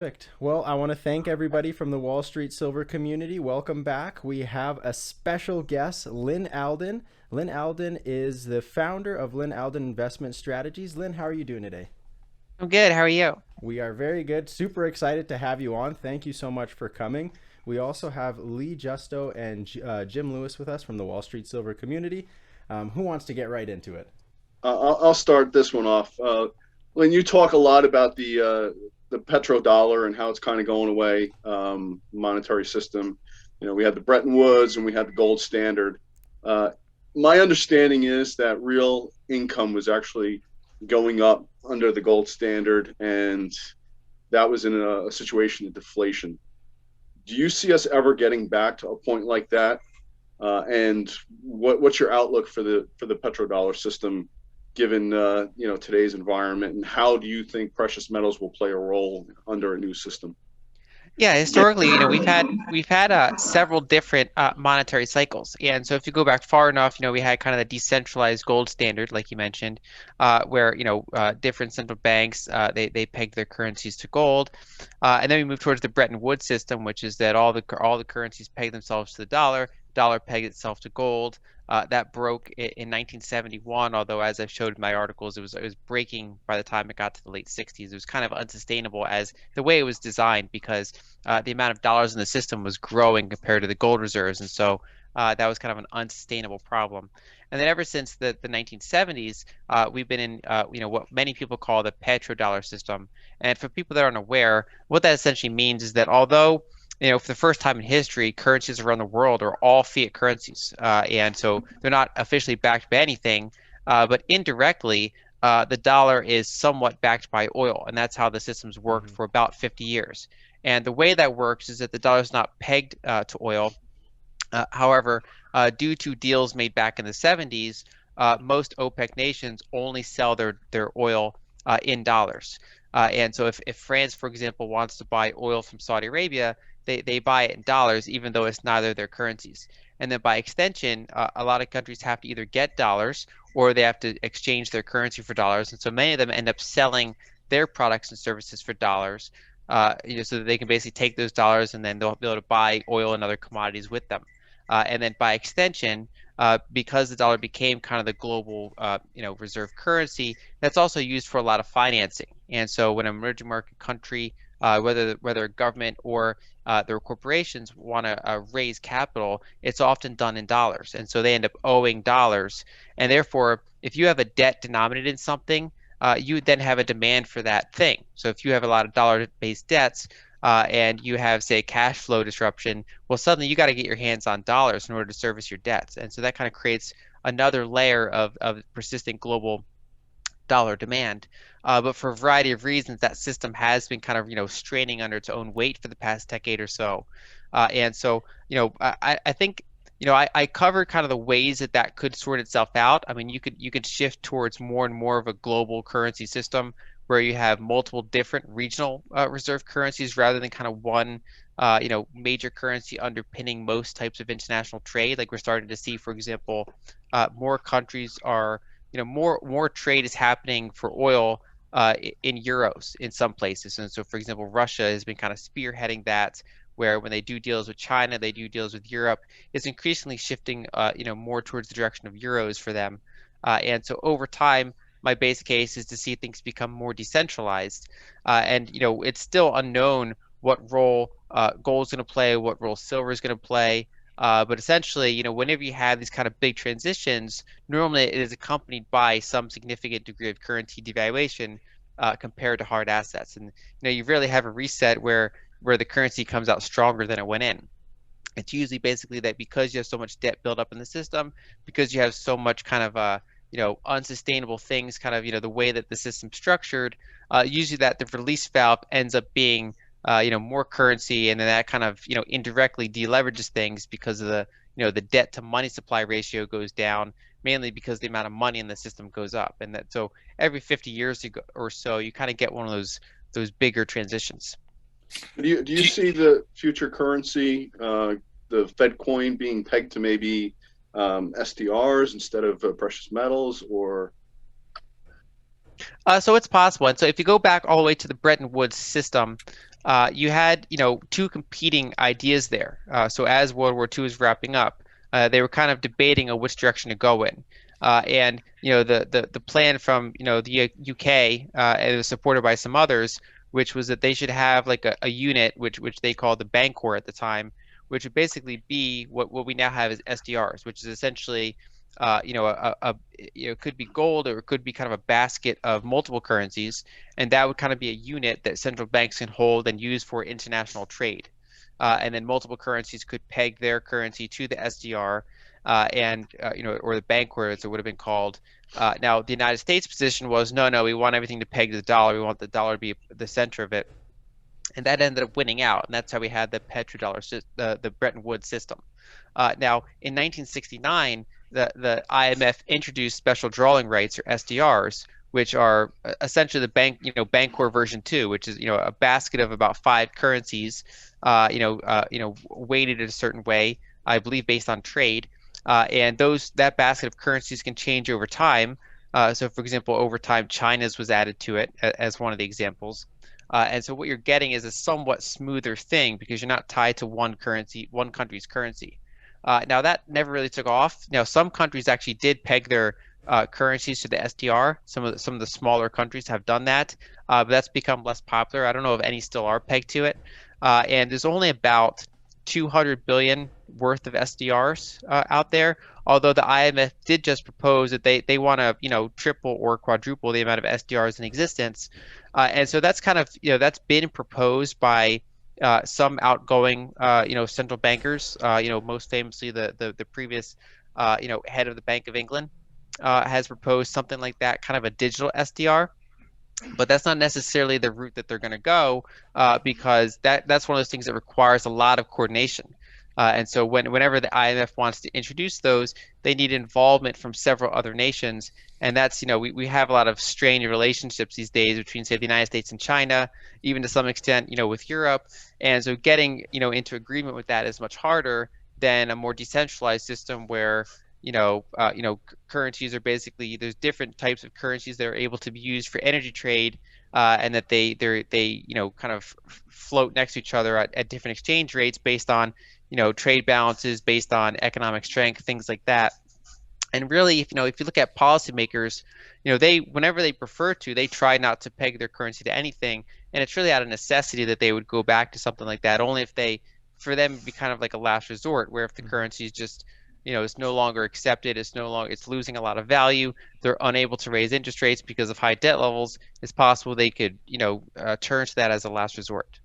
Perfect. Well, I want to thank everybody from the Wall Street Silver community. Welcome back. We have a special guest, Lyn Alden. Lyn Alden is the founder of Lyn Alden Investment Strategies. Lyn, how are you doing today? I'm good. How are you? We are very good. Super excited to have you on. Thank you so much for coming. We also have Lee Justo and Jim Lewis with us from the Wall Street Silver community. Who wants to get right into it? I'll start this one off. When you talk a lot about the petrodollar and how it's kind of going away, monetary system, we had the Bretton Woods and we had the gold standard. My understanding is that real income was actually going up under the gold standard, and that was in a situation of deflation. Do you see us ever getting back to a point like that? And what's your outlook for the petrodollar system, given today's environment, and how do you think precious metals will play a role under a new system? Yeah, historically, we've had several different monetary cycles, and so if you go back far enough, we had kind of the decentralized gold standard, like you mentioned, where different central banks they pegged their currencies to gold, and then we moved towards the Bretton Woods system, which is that all the currencies peg themselves to the dollar pegged itself to gold. That broke in 1971, although as I've showed in my articles, it was breaking by the time it got to the late 60s. It was kind of unsustainable as the way it was designed because the amount of dollars in the system was growing compared to the gold reserves, and so that was kind of an unsustainable problem. And then ever since the 1970s, we've been in what many people call the petrodollar system. And for people that aren't aware, what that essentially means is that although for the first time in history, currencies around the world are all fiat currencies, and so they're not officially backed by anything, but indirectly, the dollar is somewhat backed by oil, and that's how the system's worked for about 50 years. And the way that works is that the dollar is not pegged to oil. However, due to deals made back in the 70s, most OPEC nations only sell their oil in dollars. And so if France, for example, wants to buy oil from Saudi Arabia, they buy it in dollars, even though it's neither their currencies. And then by extension, a lot of countries have to either get dollars or they have to exchange their currency for dollars. And so many of them end up selling their products and services for dollars, so that they can basically take those dollars and then they'll be able to buy oil and other commodities with them. And then by extension, because the dollar became kind of the global, reserve currency, that's also used for a lot of financing. And so when an emerging market country, whether a government or their corporations want to raise capital, it's often done in dollars, and so they end up owing dollars. And therefore, if you have a debt denominated in something, you would then have a demand for that thing. So if you have a lot of dollar-based debts, and you have, say, a cash flow disruption, well, suddenly you got to get your hands on dollars in order to service your debts. And so that kind of creates another layer of persistent global dollar demand. But for a variety of reasons, that system has been kind of, straining under its own weight for the past decade or so. And so, I think, I covered kind of the ways that could sort itself out. I mean, you could shift towards more and more of a global currency system where you have multiple different regional reserve currencies rather than kind of one, major currency underpinning most types of international trade. Like we're starting to see, for example, more countries are, more trade is happening for oil in euros in some places. And so, for example, Russia has been kind of spearheading that, where when they do deals with China, they do deals with Europe. It's increasingly shifting, more towards the direction of euros for them. And so over time, my base case is to see things become more decentralized. And, it's still unknown what role gold is going to play, what role silver is going to play. But essentially, whenever you have these kind of big transitions, normally it is accompanied by some significant degree of currency devaluation compared to hard assets. And you rarely have a reset where the currency comes out stronger than it went in. It's usually basically that because you have so much debt built up in the system, because you have so much kind of unsustainable things, kind of the way that the system's structured, usually that the release valve ends up being more currency, and then that kind of indirectly deleverages things because of the debt to money supply ratio goes down, mainly because the amount of money in the system goes up. And that so every 50 years or so you kind of get one of those bigger transitions. Do you see the future currency, the Fed coin, being pegged to maybe SDRs instead of precious metals, or? So it's possible. And so if you go back all the way to the Bretton Woods system, you had, two competing ideas there. So as World War II was wrapping up, they were kind of debating on which direction to go in. And the plan from the UK, and it was supported by some others, which was that they should have like a unit which they called the Bancor at the time, which would basically be what we now have as SDRs, which is essentially it could be gold, or it could be kind of a basket of multiple currencies, and that would kind of be a unit that central banks can hold and use for international trade. And then multiple currencies could peg their currency to the SDR, or the Bancor, as it would have been called. Now, the United States position was no, we want everything to peg to the dollar. We want the dollar to be the center of it, and that ended up winning out, and that's how we had the petrodollar, the Bretton Woods system. Now, in 1969, the IMF introduced special drawing rights, or SDRs, which are essentially the Bancor version 2, which is a basket of about 5 currencies, weighted in a certain way, I believe based on trade, and that basket of currencies can change over time. So, for example, over time, China's was added to it as one of the examples. And so what you're getting is a somewhat smoother thing, because you're not tied to one country's currency. Now, that never really took off. Now, some countries actually did peg their currencies to the SDR. Some of the smaller countries have done that, but that's become less popular. I don't know if any still are pegged to it. And there's only about 200 billion worth of SDRs out there. Although the IMF did just propose that they want to triple or quadruple the amount of SDRs in existence, and so that's kind of that's been proposed by some outgoing central bankers. Most famously the previous head of the Bank of England has proposed something like that, kind of a digital SDR. But that's not necessarily the route that they're going to go, because that's one of those things that requires a lot of coordination. And so whenever the IMF wants to introduce those, they need involvement from several other nations. And that's, we have a lot of strained relationships these days between, say, the United States and China, even to some extent, with Europe. And so getting, into agreement with that is much harder than a more decentralized system where, currencies are basically, there's different types of currencies that are able to be used for energy trade, and that they kind of float next to each other at different exchange rates based on trade balances, based on economic strength, things like that. And really, if you look at policymakers, whenever they prefer to, they try not to peg their currency to anything, and it's really out of necessity that they would go back to something like that. Only if for them, it'd be kind of like a last resort, where if the currency is just it's no longer accepted, it's losing a lot of value, they're unable to raise interest rates because of high debt levels, it's possible they could turn to that as a last resort.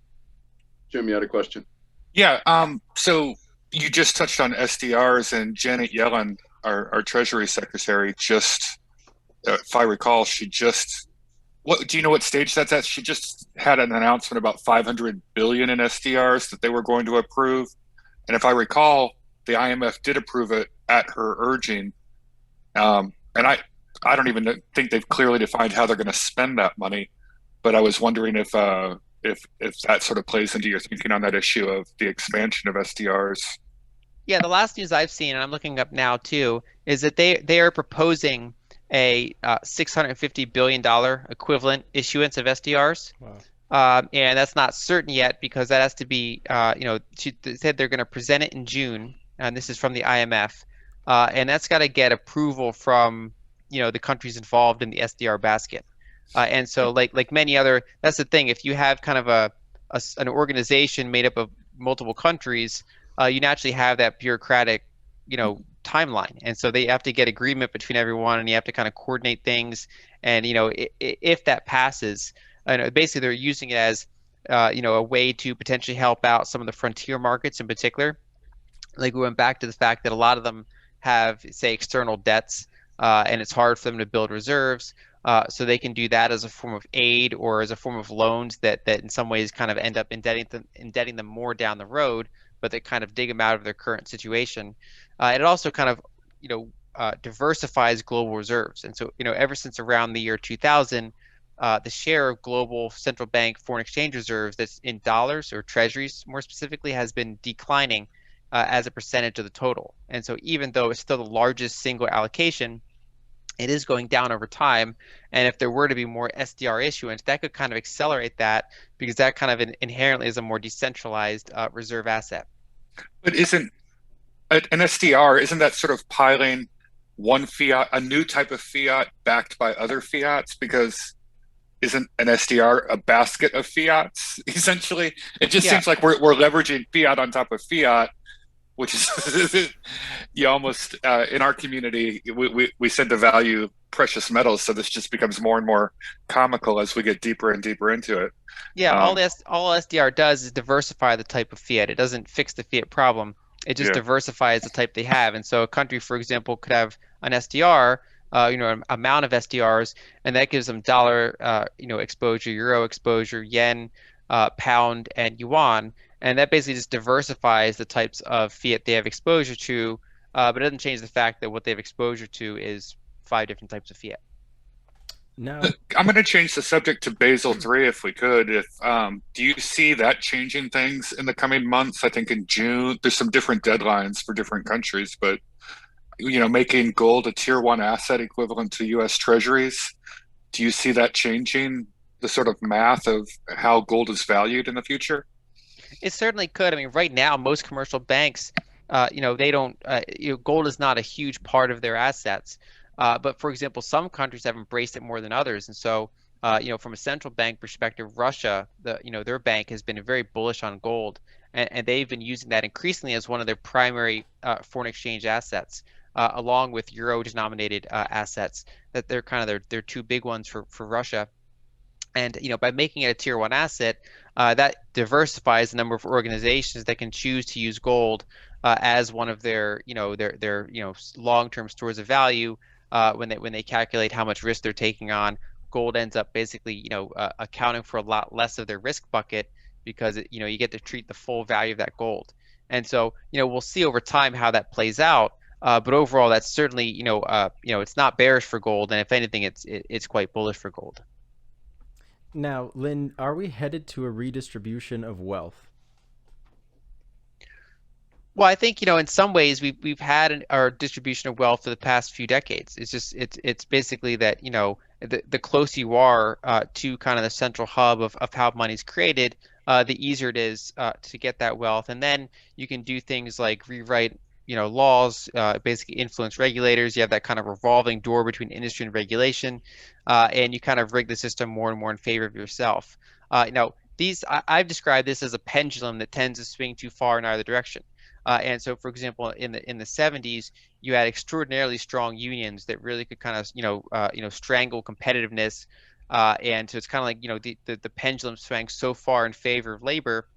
Jim, you had a question? Yeah. So you just touched on SDRs, and Janet Yellen, our Treasury Secretary, just, if I recall, do you know what stage that's at? She just had an announcement about 500 billion in SDRs that they were going to approve. And if I recall, the IMF did approve it at her urging. And I don't even think they've clearly defined how they're going to spend that money. But I was wondering if that sort of plays into your thinking on that issue of the expansion of SDRs. Yeah, the last news I've seen, and I'm looking up now too, is that they are proposing a $650 billion equivalent issuance of SDRs. Wow. And that's not certain yet, because that has to be, they said they're going to present it in June, and this is from the IMF, and that's got to get approval from the countries involved in the SDR basket. And so, like many other, that's the thing. If you have kind of an organization made up of multiple countries, you naturally have that bureaucratic, timeline. And so they have to get agreement between everyone, and you have to kind of coordinate things. And if that passes, basically they're using it as a way to potentially help out some of the frontier markets in particular. Like, we went back to the fact that a lot of them have, say, external debts, and it's hard for them to build reserves. So they can do that as a form of aid, or as a form of loans that in some ways kind of end up indebting them more down the road, but that kind of dig them out of their current situation. It also kind of diversifies global reserves. And so ever since around the year 2000, the share of global central bank foreign exchange reserves that's in dollars, or treasuries more specifically, has been declining as a percentage of the total. And so even though it's still the largest single allocation, it is going down over time. And if there were to be more SDR issuance, that could kind of accelerate that, because that kind of inherently is a more decentralized reserve asset. But isn't an SDR, isn't that sort of piling one fiat, a new type of fiat backed by other fiats? Because isn't an SDR a basket of fiats, essentially? It just Yeah. seems like we're leveraging fiat on top of fiat, which is you almost in our community we tend to value precious metals, so this just becomes more and more comical as we get deeper and deeper into it. Yeah, Um, all SDR does is diversify the type of fiat. It doesn't fix the fiat problem. It just yeah, diversifies the type they have. And so a country, for example, could have an SDR, an amount of SDRs, and that gives them dollar, exposure, euro exposure, yen, pound, and yuan. And that basically just diversifies the types of fiat they have exposure to, but it doesn't change the fact that what they have exposure to is 5 different types of fiat. Now, I'm going to change the subject to Basel III if we could. If do you see that changing things in the coming months? I think in June there's some different deadlines for different countries, but making gold a tier 1 asset equivalent to U.S. Treasuries. Do you see that changing the sort of math of how gold is valued in the future? It certainly could. I mean, right now, most commercial banks, they don't, gold is not a huge part of their assets. But for example, some countries have embraced it more than others. And so, from a central bank perspective, Russia, their bank has been very bullish on gold, and they've been using that increasingly as one of their primary foreign exchange assets, along with euro-denominated assets. That they're kind of their 2 big ones for Russia. And by making it a tier 1 asset, that diversifies the number of organizations that can choose to use gold as one of their long-term stores of value. When they calculate how much risk they're taking on, gold ends up basically accounting for a lot less of their risk bucket, because you get to treat the full value of that gold. And so we'll see over time how that plays out. But overall, that's certainly it's not bearish for gold, and if anything, it's quite bullish for gold. now, Lyn, are we headed to a redistribution of wealth? Well, I think in some ways we've had our distribution of wealth for the past few decades. It's basically that the closer you are to kind of the central hub of how money's created, the easier it is to get that wealth, and then you can do things like rewrite laws, basically influence regulators. You have that kind of revolving door between industry and regulation, and you kind of rig the system more and more in favor of yourself. I've described this as a pendulum that tends to swing too far in either direction. And so, for example, in the 70s, you had extraordinarily strong unions that really could kind of strangle competitiveness, and so it's kind of like the pendulum swung so far in favor of labor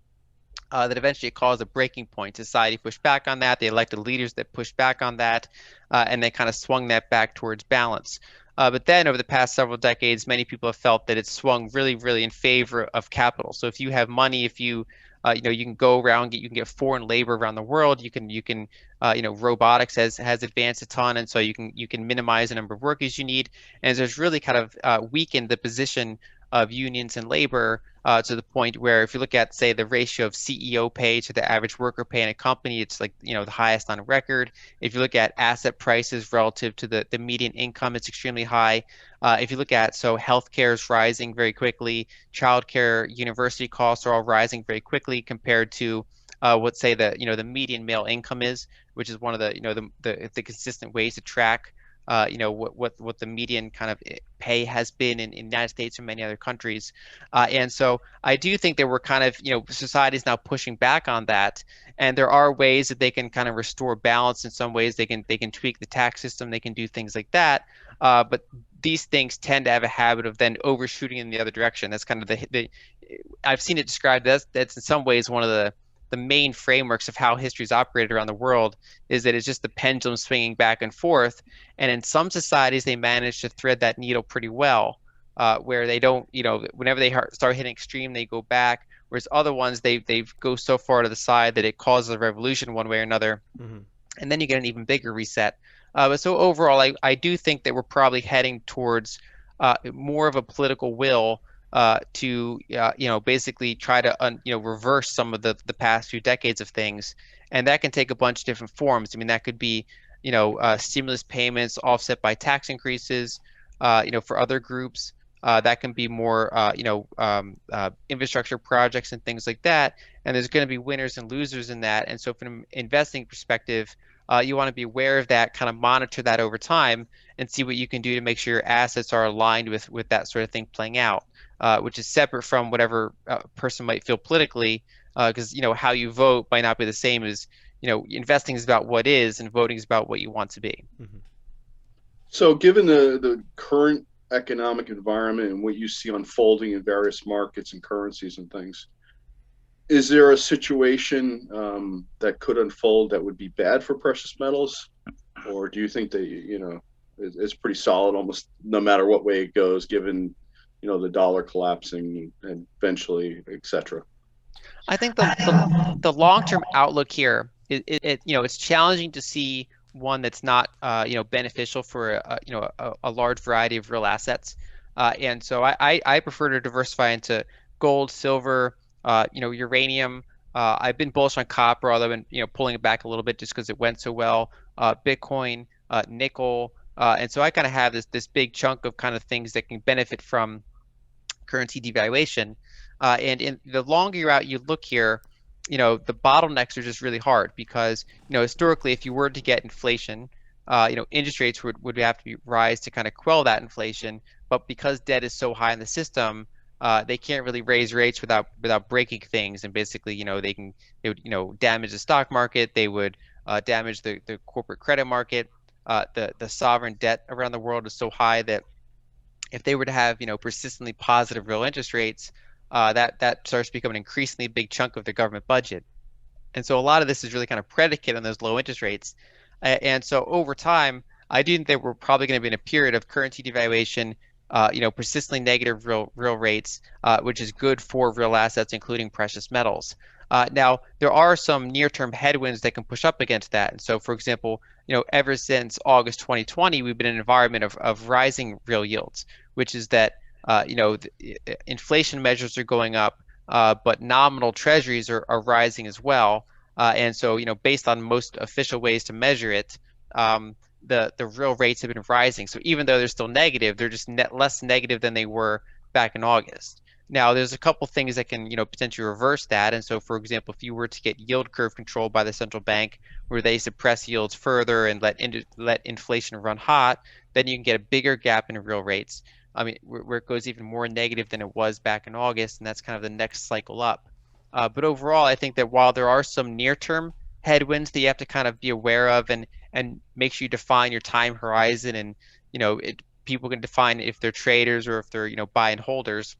that eventually it caused a breaking point. Society pushed back on that. They elected leaders that pushed back on that, and they kind of swung that back towards balance. But then over the past several decades, many people have felt that it's swung really, really in favor of capital. So if you have money, if you you can go around, you can get foreign labor around the world. You can robotics has advanced a ton, and so you can minimize the number of workers you need. And so it's really kind of weakened the position of unions and labor to the point where if you look at, say, the ratio of CEO pay to the average worker pay in a company, it's like the highest on record. If you look at asset prices relative to the median income, it's extremely high. If you look at healthcare is rising very quickly, childcare, university costs are all rising very quickly compared to what, say, the median male income is, which is one of the consistent ways to track what the median kind of pay has been in the United States and many other countries. And so I do think that we're kind of, society is now pushing back on that. And there are ways that they can kind of restore balance. In some ways they can tweak the tax system, they can do things like that. But these things tend to have a habit of then overshooting in the other direction. That's kind of the I've seen it described that's in some ways one of the main frameworks of how history's operated around the world, is that it's just the pendulum swinging back and forth. And in some societies, they manage to thread that needle pretty well, where they don't, whenever they start hitting extreme, they go back. Whereas other ones, they go so far to the side that it causes a revolution one way or another. Mm-hmm. And then you get an even bigger reset. But so overall, I do think that we're probably heading towards more of a political will to basically try to reverse some of the past few decades of things, and that can take a bunch of different forms. I mean, that could be stimulus payments offset by tax increases, for other groups. That can be more, infrastructure projects and things like that. And there's going to be winners and losers in that. And so from an investing perspective, you want to be aware of that, kind of monitor that over time and see what you can do to make sure your assets are aligned with that sort of thing playing out, which is separate from whatever person might feel politically, because, how you vote might not be the same as, investing is about what is and voting is about what you want to be. Mm-hmm. So given the current economic environment and what you see unfolding in various markets and currencies and things, is there a situation that could unfold that would be bad for precious metals? Or do you think that, it's pretty solid almost no matter what way it goes, given, the dollar collapsing and eventually, et cetera? I think the long-term outlook here, it's challenging to see one that's not beneficial for a large variety of real assets, and so I prefer to diversify into gold, silver, uranium. I've been bullish on copper, although I've been pulling it back a little bit just because it went so well. Bitcoin, nickel, and so I kind of have this big chunk of kind of things that can benefit from currency devaluation. And in the longer you're out, you look here, the bottlenecks are just really hard because, historically, if you were to get inflation, interest rates would have to rise to kind of quell that inflation. But because debt is so high in the system, they can't really raise rates without breaking things. And basically, they would damage the stock market. They would damage the corporate credit market. The sovereign debt around the world is so high that if they were to have persistently positive real interest rates, that starts to become an increasingly big chunk of the government budget. And so a lot of this is really kind of predicated on those low interest rates. And so over time, I do think that we're probably going to be in a period of currency devaluation, persistently negative real rates, which is good for real assets, including precious metals. Now, there are some near-term headwinds that can push up against that. And so, for example, ever since August 2020, we've been in an environment of rising real yields, which is that inflation measures are going up, but nominal treasuries are rising as well. And so, based on most official ways to measure it, the real rates have been rising. So even though they're still negative, they're just less negative than they were back in August. Now, there's a couple things that can, potentially reverse that. And so, for example, if you were to get yield curve control by the central bank, where they suppress yields further and let inflation run hot, then you can get a bigger gap in real rates. I mean, where it goes even more negative than it was back in August, and that's kind of the next cycle up. But overall, I think that while there are some near-term headwinds that you have to kind of be aware of and make sure you define your time horizon, and people can define if they're traders or if they're buy and holders.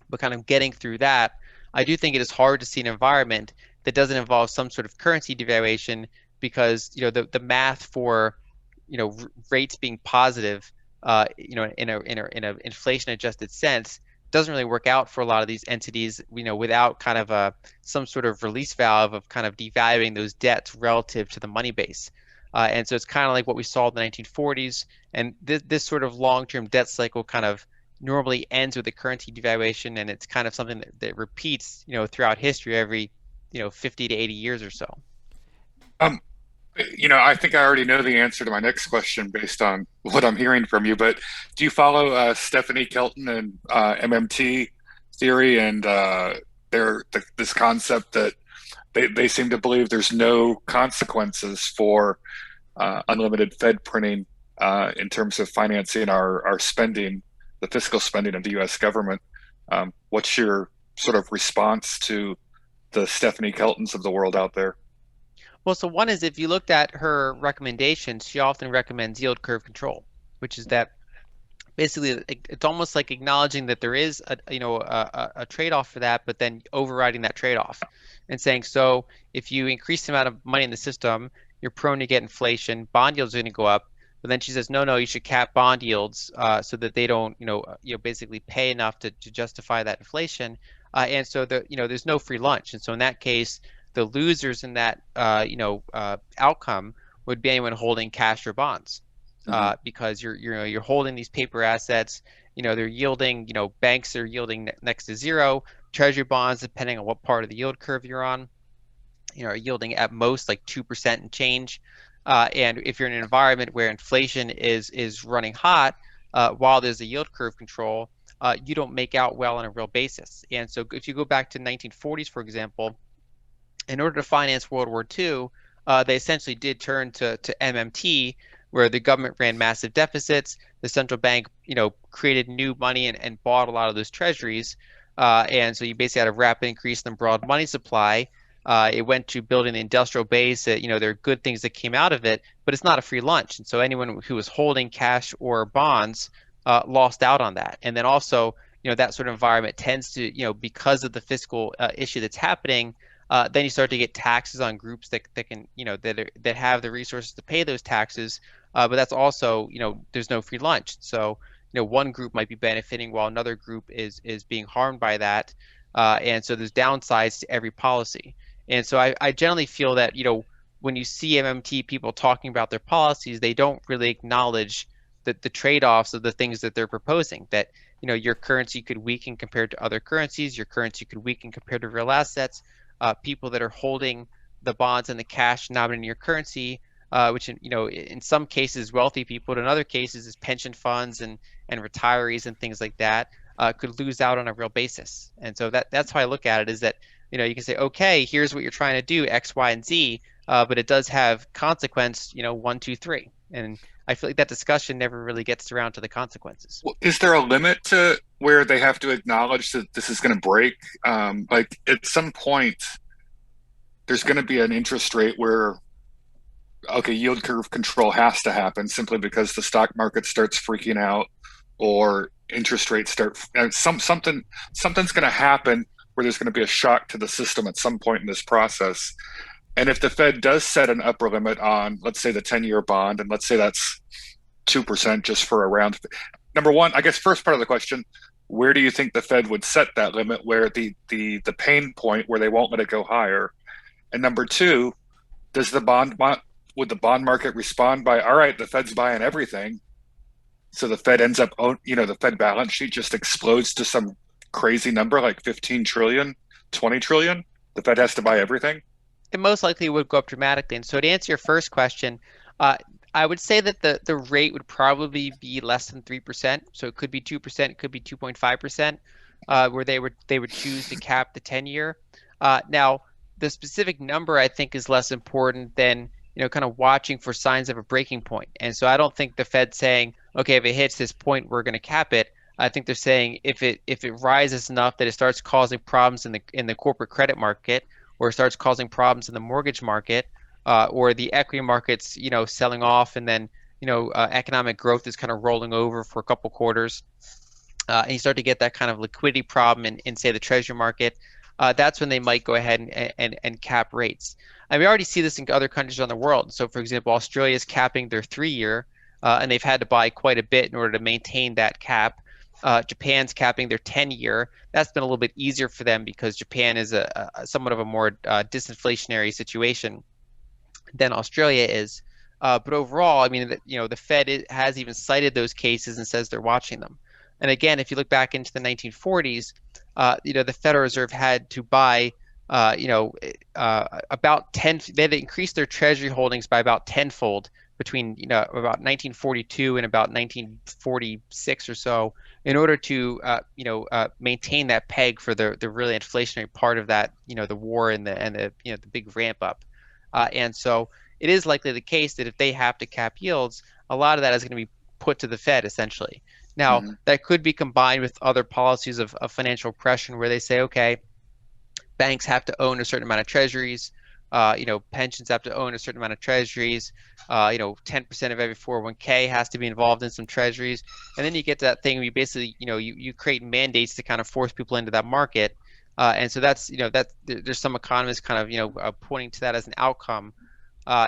But kind of getting through that, I do think it is hard to see an environment that doesn't involve some sort of currency devaluation, because the math for rates being positive, in a inflation adjusted sense, doesn't really work out for a lot of these entities, without kind of some sort of release valve of kind of devaluing those debts relative to the money base. And so it's kind of like what we saw in the 1940s, and this sort of long-term debt cycle kind of normally ends with a currency devaluation, and it's kind of something that repeats, throughout history every, 50 to 80 years or so. I think I already know the answer to my next question based on what I'm hearing from you, but do you follow Stephanie Kelton and MMT theory and this concept that they seem to believe there's no consequences for unlimited Fed printing in terms of financing our spending, the fiscal spending of the U.S. government? What's your sort of response to the Stephanie Keltons of the world out there? Well, so one is, if you looked at her recommendations, she often recommends yield curve control, which is that basically it's almost like acknowledging that there is a trade-off for that, but then overriding that trade-off and saying, so if you increase the amount of money in the system, you're prone to get inflation, bond yields are going to go up. But then she says, no, you should cap bond yields so that they don't, basically pay enough to justify that inflation. And so there's no free lunch. And so in that case, the losers in that outcome would be anyone holding cash or bonds, because you're holding these paper assets. They're yielding. Banks are yielding next to zero. Treasury bonds, depending on what part of the yield curve you're on, are yielding at most like 2% and change. And if you're in an environment where inflation is running hot, while there's a yield curve control, you don't make out well on a real basis. And so if you go back to 1940s, for example, in order to finance World War II, they essentially did turn to MMT, where the government ran massive deficits. The central bank, created new money and bought a lot of those treasuries. And so you basically had a rapid increase in the broad money supply. It went to building the industrial base. There are good things that came out of it, but it's not a free lunch. And so anyone who was holding cash or bonds lost out on that. And then also, that sort of environment tends to, because of the fiscal issue that's happening, then you start to get taxes on groups that can, that have the resources to pay those taxes. But that's also, there's no free lunch. So, one group might be benefiting while another group is being harmed by that. And so there's downsides to every policy. And so I generally feel that, when you see MMT people talking about their policies, they don't really acknowledge the trade-offs of the things that they're proposing. That, your currency could weaken compared to other currencies, your currency could weaken compared to real assets. People that are holding the bonds and the cash not in your currency, which in some cases wealthy people, but in other cases is pension funds and retirees and things like that, could lose out on a real basis. And so that's how I look at it, is that you can say, okay, here's what you're trying to do, X, Y, and Z, but it does have consequence, 1, 2, 3, and I feel like that discussion never really gets around to the consequences. Well, is there a limit to where they have to acknowledge that this is going to break? Like at some point, there's going to be an interest rate where, okay, yield curve control has to happen simply because the stock market starts freaking out, or interest rates start. Something's going to happen where there's going to be a shock to the system at some point in this process. And if the Fed does set an upper limit on, let's say, the 10-year bond, and let's say that's 2% just for a round. Number one, I guess first part of the question, where do you think the Fed would set that limit, where the pain point where they won't let it go higher? And number two, would the bond market respond by, all right, the Fed's buying everything, so the Fed ends up, the Fed balance sheet just explodes to some crazy number like 15 trillion, 20 trillion? The Fed has to buy everything? It most likely would go up dramatically. And so to answer your first question, I would say that the rate would probably be less than 3%. So it could be 2%, it could be 2.5%, where they would choose to cap the 10-year. Now, the specific number I think is less important than kind of watching for signs of a breaking point. And so I don't think the Fed's saying, okay, if it hits this point, we're going to cap it. I think they're saying if it rises enough that it starts causing problems in the corporate credit market, or it starts causing problems in the mortgage market, or the equity markets, selling off, and then economic growth is kind of rolling over for a couple quarters, and you start to get that kind of liquidity problem in say the treasury market, that's when they might go ahead and cap rates. And we already see this in other countries around the world. So for example, Australia is capping their 3-year, and they've had to buy quite a bit in order to maintain that cap. Japan's capping their 10-year. That's been a little bit easier for them because Japan is a somewhat of a more disinflationary situation than Australia is. But overall, I mean, the Fed has even cited those cases and says they're watching them. And again, if you look back into the 1940s, the Federal Reserve had to buy, about 10. They had to increase their Treasury holdings by about tenfold between about 1942 and about 1946 or so, in order to maintain that peg for the really inflationary part of that, the war and the big ramp up. And so it is likely the case that if they have to cap yields, a lot of that is going to be put to the Fed essentially. Now, that could be combined with other policies of financial oppression where they say, okay, banks have to own a certain amount of treasuries, pensions have to own a certain amount of treasuries, 10% of every 401k has to be involved in some treasuries. And then you get to that thing where you basically, you create mandates to kind of force people into that market. And so that's, there's some economists kind of, pointing to that as an outcome.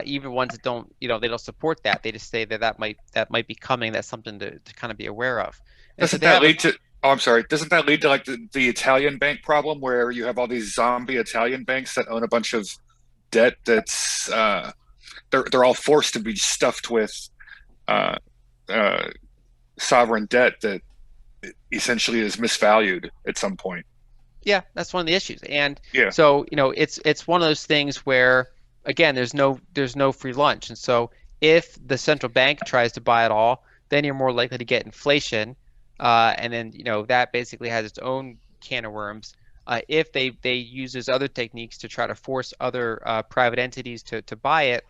Even ones that don't, they don't support that. They just say that might be coming. That's something to kind of be aware of. And doesn't that lead to? Oh, I'm sorry. Doesn't that lead to like the Italian bank problem, where you have all these zombie Italian banks that own a bunch of debt that's they're all forced to be stuffed with sovereign debt that essentially is misvalued at some point? Yeah, that's one of the issues. And yeah. So it's one of those things where again, there's no free lunch, and so if the central bank tries to buy it all, then you're more likely to get inflation, and then that basically has its own can of worms. If they use those other techniques to try to force other private entities to buy it,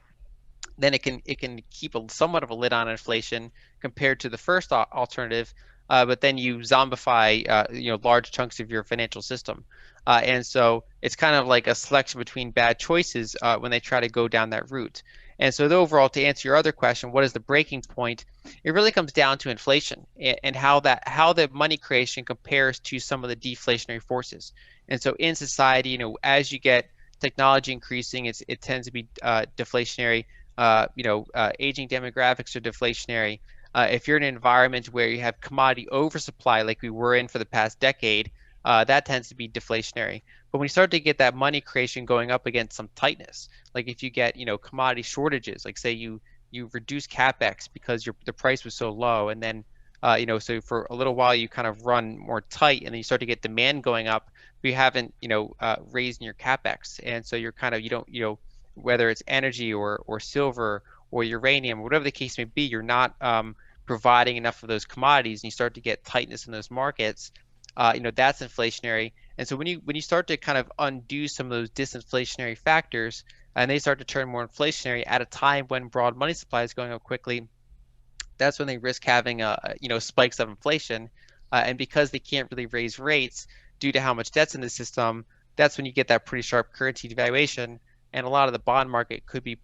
then it can keep somewhat of a lid on inflation compared to the first alternative, but then you zombify large chunks of your financial system, and so it's kind of like a selection between bad choices when they try to go down that route. And so the overall, to answer your other question, what is the breaking point? It really comes down to inflation and how the money creation compares to some of the deflationary forces. And so in society, as you get technology increasing, it tends to be deflationary. Aging demographics are deflationary. If you're in an environment where you have commodity oversupply like we were in for the past decade, that tends to be deflationary. But when you start to get that money creation going up against some tightness, like if you get commodity shortages, like say you reduce capex because the price was so low, and then so for a little while you kind of run more tight, and then you start to get demand going up, but you haven't raised your capex, and so you're kind of you don't whether it's energy or silver or uranium, whatever the case may be, you're not providing enough of those commodities, and you start to get tightness in those markets. That's inflationary. And so when you start to kind of undo some of those disinflationary factors, and they start to turn more inflationary at a time when broad money supply is going up quickly, that's when they risk having spikes of inflation. And because they can't really raise rates due to how much debt's in the system, that's when you get that pretty sharp currency devaluation, and a lot of the bond market could be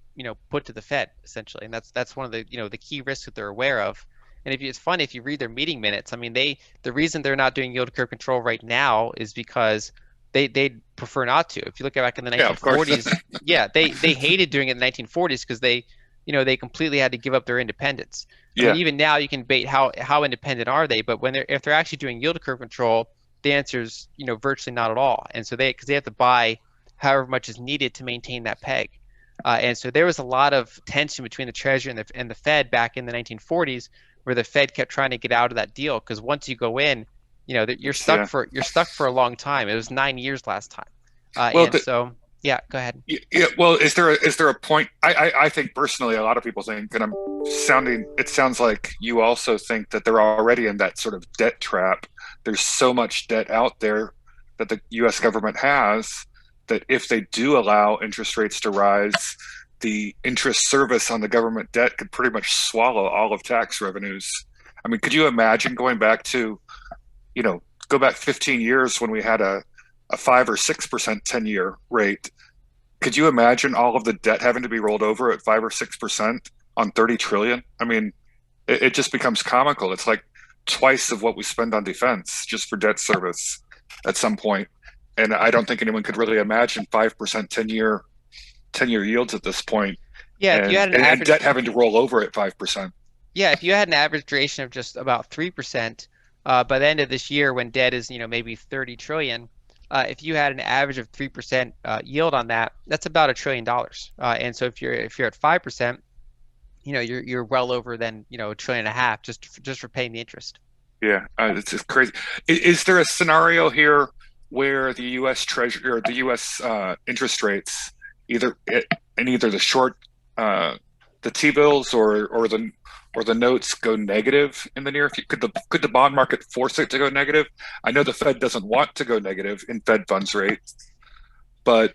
put to the Fed essentially, and that's one of the the key risks that they're aware of. And it's funny if you read their meeting minutes. I mean, the reason they're not doing yield curve control right now is because they'd prefer not to. If you look back in the 1940s, yeah, they hated doing it in the 1940s because they completely had to give up their independence. I mean, even now you can debate how independent are they, but if they're actually doing yield curve control, the answer is virtually not at all. And so because they have to buy however much is needed to maintain that peg. And so there was a lot of tension between the Treasury and the Fed back in the 1940s, where the Fed kept trying to get out of that deal, because once you go in, you're stuck for a long time. It was 9 years last time. Yeah, go ahead. Yeah, well, is there a point? I think personally, a lot of people think, and it sounds like you also think that they're already in that sort of debt trap. There's so much debt out there that the U.S. government has, that if they do allow interest rates to rise, the interest service on the government debt could pretty much swallow all of tax revenues. I mean, could you imagine going back 15 years when we had a 5 or 6% 10-year rate? Could you imagine all of the debt having to be rolled over at 5 or 6% on 30 trillion? I mean, it just becomes comical. It's like twice of what we spend on defense just for debt service at some point. And I don't think anyone could really imagine 5% 10-year yields at this point. Yeah, if you had and debt having to roll over at 5%. Yeah, if you had an average duration of just about 3%, by the end of this year, when debt is maybe 30 trillion, if you had an average of 3% yield on that, that's about $1 trillion. And so if you're at 5%, you're well over then $1.5 trillion just for paying the interest. Yeah, it's just crazy. Is there a scenario here where the U.S. Treasury or the U.S. Interest rates, either the short, the T-bills or the notes go negative in the near future? Could the bond market force it to go negative? I know the Fed doesn't want to go negative in Fed funds rate, but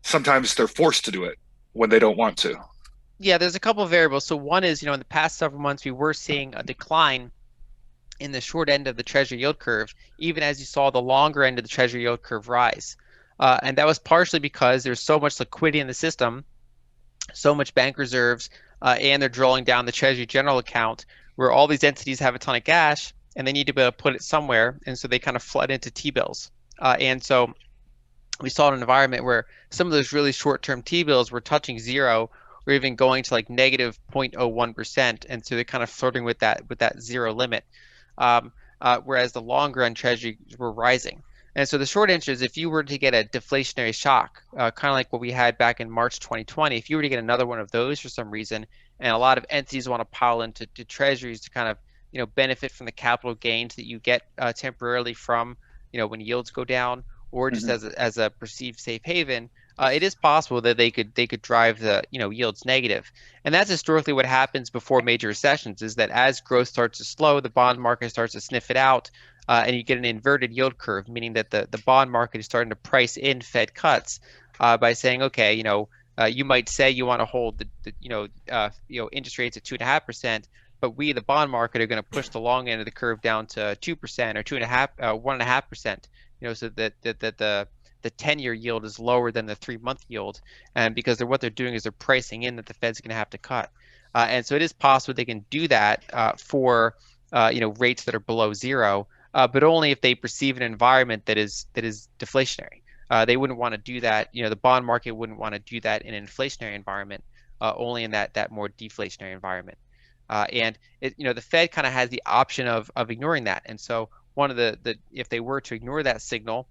sometimes they're forced to do it when they don't want to. Yeah, there's a couple of variables. So one is, in the past several months, we were seeing a decline in the short end of the Treasury yield curve, even as you saw the longer end of the Treasury yield curve rise. And that was partially because there's so much liquidity in the system, so much bank reserves, and they're drawing down the Treasury general account, where all these entities have a ton of cash and they need to be able to put it somewhere. And so they kind of flood into T-bills. And so we saw an environment where some of those really short-term T-bills were touching zero, or even going to like negative 0.01%. And so they're kind of flirting with that zero limit. Whereas the longer end Treasury were rising. And so the short answer is, if you were to get a deflationary shock, kind of like what we had back in March 2020, if you were to get another one of those for some reason, and a lot of entities want to pile into treasuries to kind of benefit from the capital gains that you get temporarily from when yields go down, or just as a perceived safe haven, it is possible that they could drive the yields negative, and that's historically what happens before major recessions. Is that as growth starts to slow, the bond market starts to sniff it out, and you get an inverted yield curve, meaning that the bond market is starting to price in Fed cuts by saying, okay, you might say you want to hold the interest rates at 2.5%, but we, the bond market, are going to push the long end of the curve down to 2% or 1.5%. So that the 10-year yield is lower than the 3-month yield, and because what they're doing is they're pricing in that the Fed's going to have to cut, and so it is possible they can do that for rates that are below zero, but only if they perceive an environment that is deflationary. They wouldn't want to do that. The bond market wouldn't want to do that in an inflationary environment, only in that more deflationary environment. And the Fed kind of has the option of ignoring that, and so one of the if they were to ignore that signal,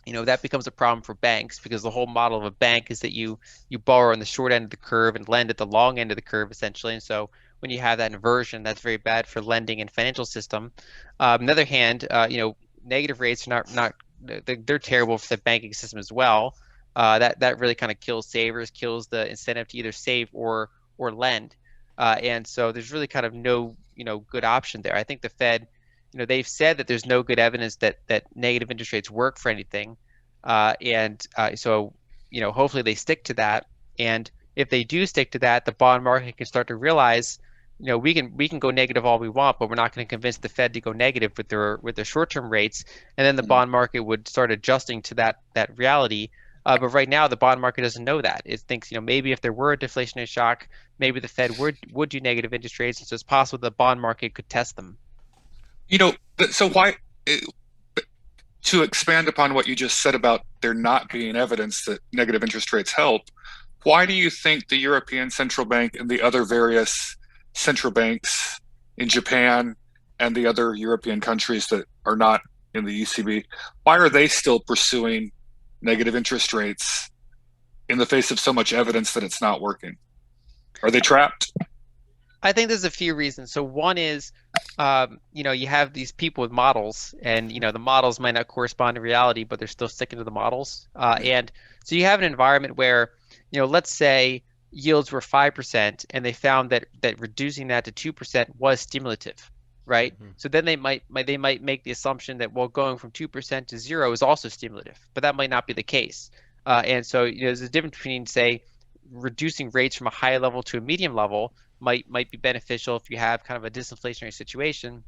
that becomes a problem for banks, because the whole model of a bank is that you borrow on the short end of the curve and lend at the long end of the curve, essentially. And so when you have that inversion, that's very bad for lending and financial system. On the other hand, negative rates are not they're terrible for the banking system as well. That really kind of kills savers, kills the incentive to either save or lend. And so there's really kind of no good option there. I think the Fed, they've said that there's no good evidence that negative interest rates work for anything, so hopefully they stick to that. And if they do stick to that, the bond market can start to realize, we can go negative all we want, but we're not going to convince the Fed to go negative with their short-term rates, and then the bond market would start adjusting to that reality. But right now, the bond market doesn't know that. It thinks, maybe if there were a deflationary shock, maybe the Fed would do negative interest rates, and so it's possible the bond market could test them. So why, to expand upon what you just said about there not being evidence that negative interest rates help, why do you think the European Central Bank and the other various central banks in Japan and the other European countries that are not in the ECB, why are they still pursuing negative interest rates in the face of so much evidence that it's not working? Are they trapped? I think there's a few reasons. So one is, you have these people with models, and the models might not correspond to reality, but they're still sticking to the models. And so you have an environment where, let's say yields were 5%, and they found that reducing that to 2% was stimulative, right? Mm-hmm. So then they might make the assumption that, well, going from 2% to 0 is also stimulative, but that might not be the case. And so there's a difference between, say, reducing rates from a high level to a medium level might be beneficial if you have kind of a disinflationary situation,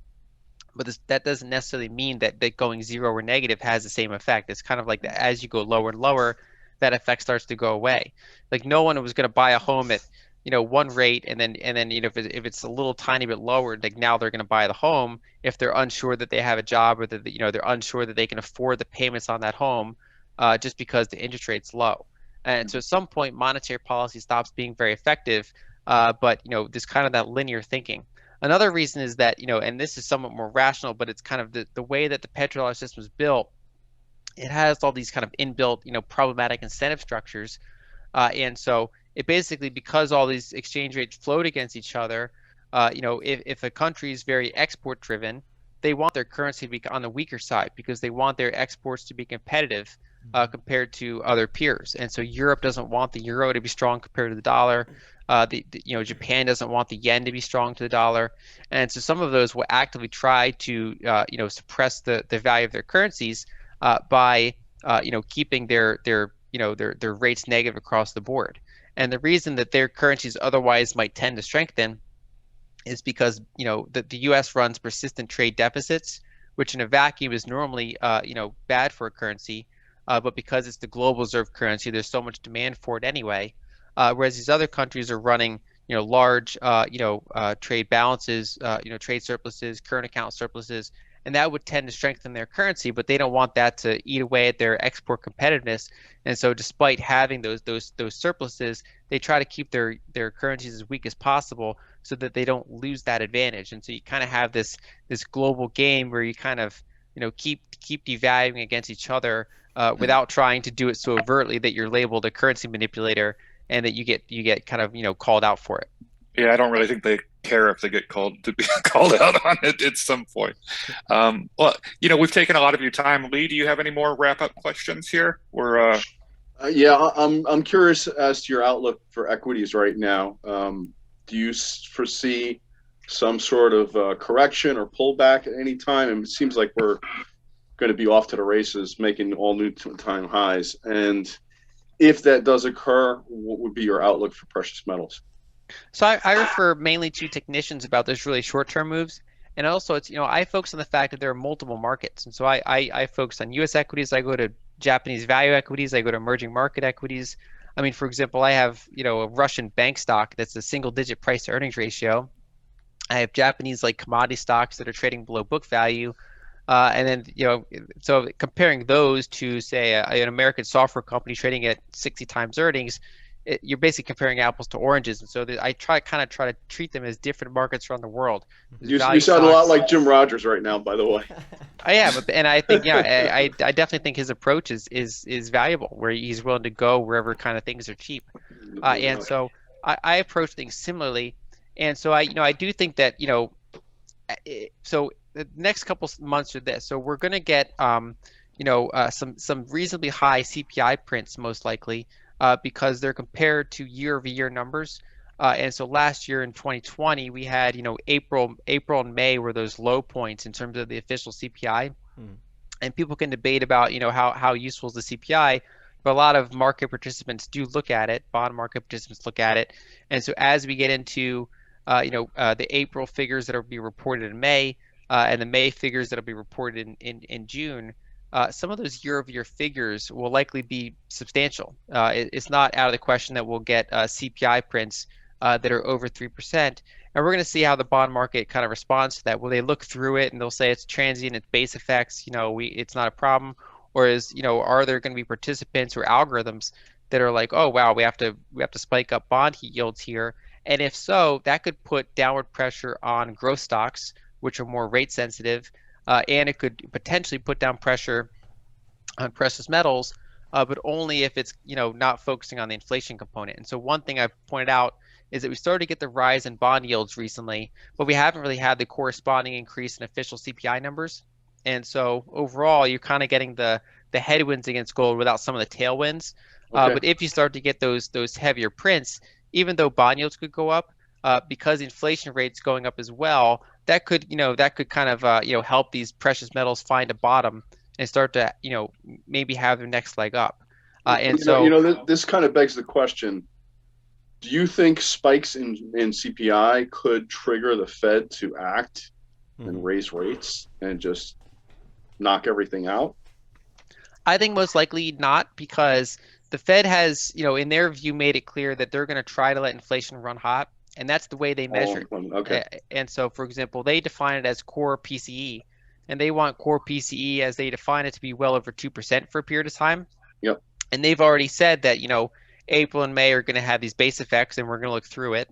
but that doesn't necessarily mean that going 0 or negative has the same effect. It's kind of like that as you go lower and lower, that effect starts to go away. Like no one was going to buy a home at one rate, and then if it's a little tiny bit lower, like now they're going to buy the home if they're unsure that they have a job, or that they're unsure that they can afford the payments on that home, just because the interest rate's low. And so at some point, monetary policy stops being very effective. But there's kind of that linear thinking. Another reason is that and this is somewhat more rational, but it's kind of the way that the petrodollar system is built. It has all these kind of inbuilt problematic incentive structures, and so it basically, because all these exchange rates float against each other, if a country is very export driven, they want their currency to be on the weaker side because they want their exports to be competitive compared to other peers. And so Europe doesn't want the euro to be strong compared to the dollar. Japan doesn't want the yen to be strong to the dollar, and so some of those will actively try to suppress the value of their currencies by keeping their rates negative across the board. And the reason that their currencies otherwise might tend to strengthen is because the U.S. runs persistent trade deficits, which in a vacuum is normally bad for a currency, but because it's the global reserve currency, there's so much demand for it anyway. Whereas these other countries are running, large, trade balances, trade surpluses, current account surpluses, and that would tend to strengthen their currency. But they don't want that to eat away at their export competitiveness. And so, despite having those surpluses, they try to keep their currencies as weak as possible so that they don't lose that advantage. And so you kind of have this global game where you kind of keep devaluing against each other without trying to do it so overtly that you're labeled a currency manipulator, and that you get kind of called out for it. Yeah, I don't really think they care if they get called out on it at some point. Well, we've taken a lot of your time. Lee, do you have any more wrap-up questions here? Yeah, I'm curious as to your outlook for equities right now. Do you foresee some sort of correction or pullback at any time? And it seems like we're going to be off to the races, making all new time highs. And if that does occur, what would be your outlook for precious metals? So I refer mainly to technicians about those really short-term moves. And also it's, I focus on the fact that there are multiple markets. And so I focus on US equities. I go to Japanese value equities. I go to emerging market equities. I mean, for example, I have, a Russian bank stock that's a single-digit price to earnings ratio. I have Japanese like commodity stocks that are trading below book value. And then, so comparing those to, say, an American software company trading at 60 times earnings, you're basically comparing apples to oranges. And so I try to treat them as different markets around the world. You sound a lot like Jim Rogers right now, by the way. I am, and I think, I definitely think his approach is valuable, where he's willing to go wherever kind of things are cheap. And so I approach things similarly. And so I do think that, so the next couple months are this. So we're going to get some reasonably high CPI prints most likely, because they're compared to year-over-year numbers. And so last year in 2020 we had April and May were those low points in terms of the official CPI. And people can debate about how useful is the CPI, but a lot of market participants do look at it. Bond market participants look at it. And so as we get into the April figures that will be reported in May, and the May figures that will be reported in June, some of those year-over-year figures will likely be substantial. It's not out of the question that we'll get CPI prints that are over 3%. And we're going to see how the bond market kind of responds to that. Will they look through it and they'll say it's transient, it's base effects, it's not a problem? Or are there going to be participants or algorithms that are like, oh wow, we have to spike up bond yields here? And if so, that could put downward pressure on growth stocks, which are more rate sensitive, and it could potentially put down pressure on precious metals, but only if it's not focusing on the inflation component. And so one thing I've pointed out is that we started to get the rise in bond yields recently, but we haven't really had the corresponding increase in official CPI numbers. And so overall, you're kind of getting the headwinds against gold without some of the tailwinds. Okay. But if you start to get those heavier prints, even though bond yields could go up, because inflation rates going up as well, that could kind of help these precious metals find a bottom and start to maybe have their next leg up. And so this kind of begs the question: do you think spikes in CPI could trigger the Fed to act and raise rates and just knock everything out? I think most likely not, because the Fed has, in their view, made it clear that they're going to try to let inflation run hot, and that's the way they measure it. Okay. And so, for example, they define it as core PCE, and they want core PCE, as they define it, to be well over 2% for a period of time. Yep. And they've already said that, April and May are going to have these base effects, and we're going to look through it.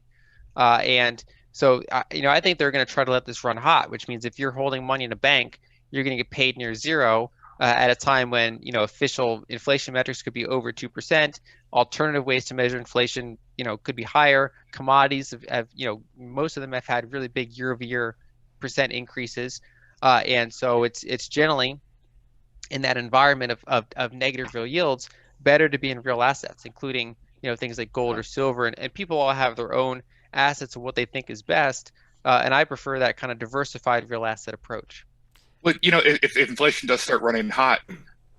And so, I think they're going to try to let this run hot, which means if you're holding money in a bank, you're going to get paid near zero. At a time when official inflation metrics could be over 2%, alternative ways to measure inflation could be higher. Commodities have most of them have had really big year-over-year percent increases, and so it's generally in that environment of negative real yields better to be in real assets, including things like gold or silver, and people all have their own assets and what they think is best, and I prefer that kind of diversified real asset approach. Well, if inflation does start running hot,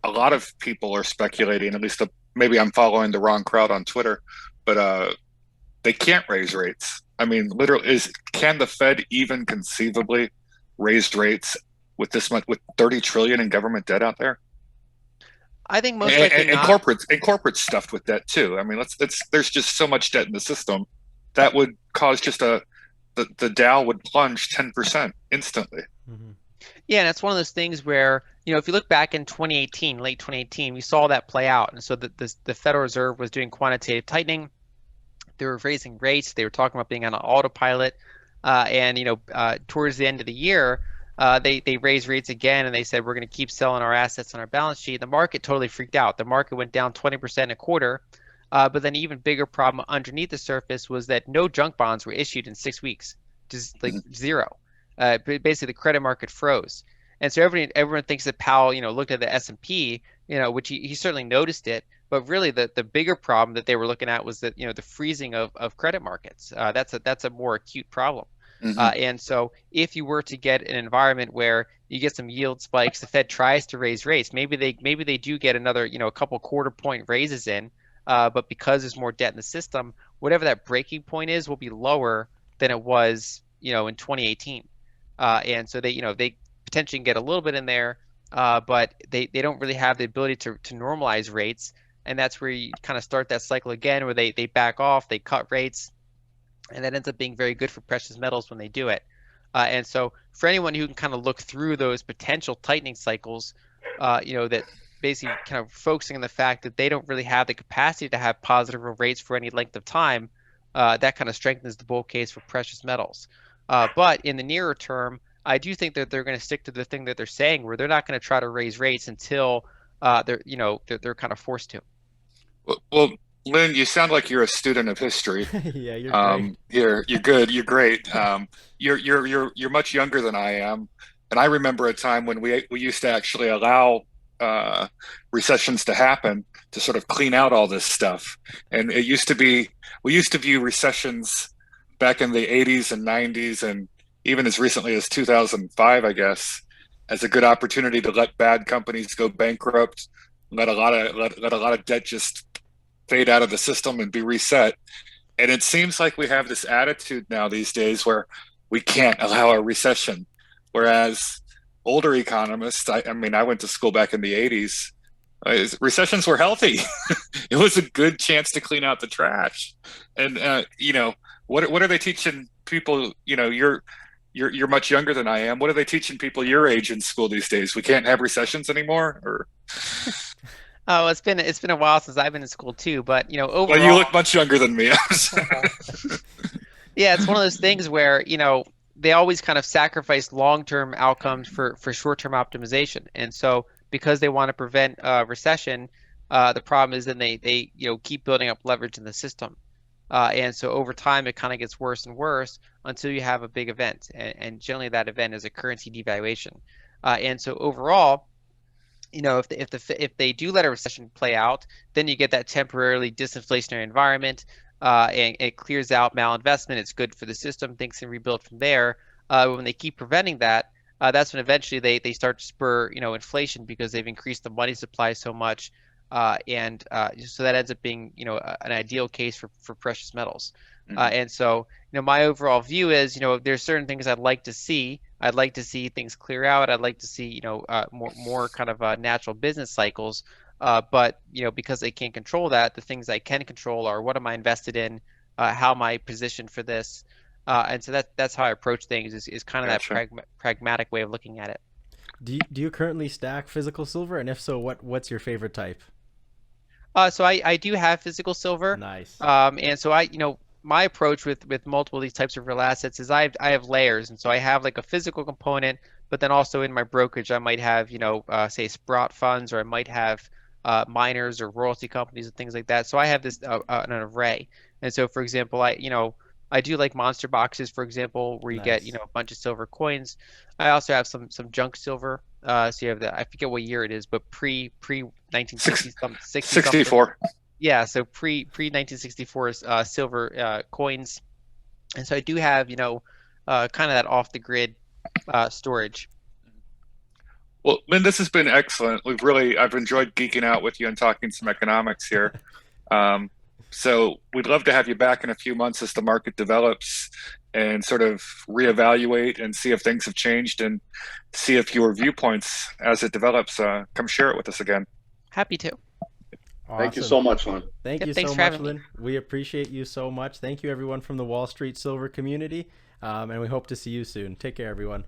a lot of people are speculating, at least maybe I'm following the wrong crowd on Twitter, but they can't raise rates. I mean, literally, can the Fed even conceivably raise rates with this much, with 30 trillion in government debt out there? I think most likely and not. corporates stuffed with debt too. I mean, there's just so much debt in the system that would cause the Dow would plunge 10% instantly. Mm-hmm. Yeah, and it's one of those things where, if you look back in 2018, late 2018, we saw that play out. And so the Federal Reserve was doing quantitative tightening. They were raising rates. They were talking about being on an autopilot. And towards the end of the year, they raised rates again, and they said, we're going to keep selling our assets on our balance sheet. The market totally freaked out. The market went down 20% a quarter. But then an even bigger problem underneath the surface was that no junk bonds were issued in 6 weeks, just like zero. Basically, the credit market froze, and so everyone thinks that Powell, looked at the S&P, which he certainly noticed it, But really, the bigger problem that they were looking at was that the freezing of credit markets. That's a more acute problem. And so if you were to get an environment where you get some yield spikes, the Fed tries to raise rates, maybe they do get another a couple quarter point raises in, but because there's more debt in the system, whatever that breaking point is will be lower than it was in 2018. And so they potentially can get a little bit in there, but they don't really have the ability to normalize rates. And that's where you kind of start that cycle again, where they back off, they cut rates, and that ends up being very good for precious metals when they do it. And so for anyone who can kind of look through those potential tightening cycles, that basically kind of focusing on the fact that they don't really have the capacity to have positive rates for any length of time, that kind of strengthens the bull case for precious metals. But in the nearer term, I do think that they're going to stick to the thing that they're saying, where they're not going to try to raise rates until they're kind of forced to. Well, Lyn, you sound like you're a student of history. Yeah, you're great. You're good. You're great. You're much younger than I am, and I remember a time when we used to actually allow recessions to happen to sort of clean out all this stuff. And we used to view recessions back in the 80s and 90s, and even as recently as 2005, I guess, as a good opportunity to let bad companies go bankrupt, let a lot of debt just fade out of the system and be reset. And it seems like we have this attitude now these days where we can't allow a recession. Whereas older economists, I mean, I went to school back in the 80s, recessions were healthy. It was a good chance to clean out the trash. And, what are they teaching people? You're much younger than I am. What are they teaching people your age in school these days? We can't have recessions anymore? Or... Oh, it's been a while since I've been in school too, but overall. Well, you look much younger than me. Yeah, it's one of those things where they always kind of sacrifice long-term outcomes for short-term optimization, and so because they want to prevent recession, the problem is then they keep building up leverage in the system, and so over time it kind of gets worse and worse until you have a big event, and generally that event is a currency devaluation, and so overall. If they do let a recession play out, then you get that temporarily disinflationary environment, and it clears out malinvestment. It's good for the system. Things can rebuild from there. When they keep preventing that, that's when eventually they start to spur inflation because they've increased the money supply so much, and so that ends up being an ideal case for precious metals. And so my overall view is there's certain things I'd like to see. I'd like to see things clear out. I'd like to see more kind of natural business cycles. But because they can't control that, the things I can control are what am I invested in, how am I positioned for this, and so that's how I approach things. Is kind of Gotcha. that pragmatic way of looking at it. Do you currently stack physical silver, and if so, what's your favorite type? So I do have physical silver. Nice. And so my approach with multiple of these types of real assets is I have layers, and so I have like a physical component, but then also in my brokerage I might have say Sprott funds, or I might have miners or royalty companies and things like that. So I have this an array, and so for example I do like monster boxes, for example, where you get Nice. a bunch of silver coins. I also have some junk silver. So you have I forget what year it is, but pre 1960 something 64. Yeah, so pre 1964 silver coins, and so I do have kind of that off the grid storage. Well, Lyn, this has been excellent. I've enjoyed geeking out with you and talking some economics here. So we'd love to have you back in a few months as the market develops and sort of reevaluate and see if things have changed and see if your viewpoints as it develops, come share it with us again. Happy to. Awesome. Thank you so much, Lyn. Thank you thanks so for much, having me. Lyn. We appreciate you so much. Thank you, everyone from the Wall Street Silver community, and we hope to see you soon. Take care, everyone.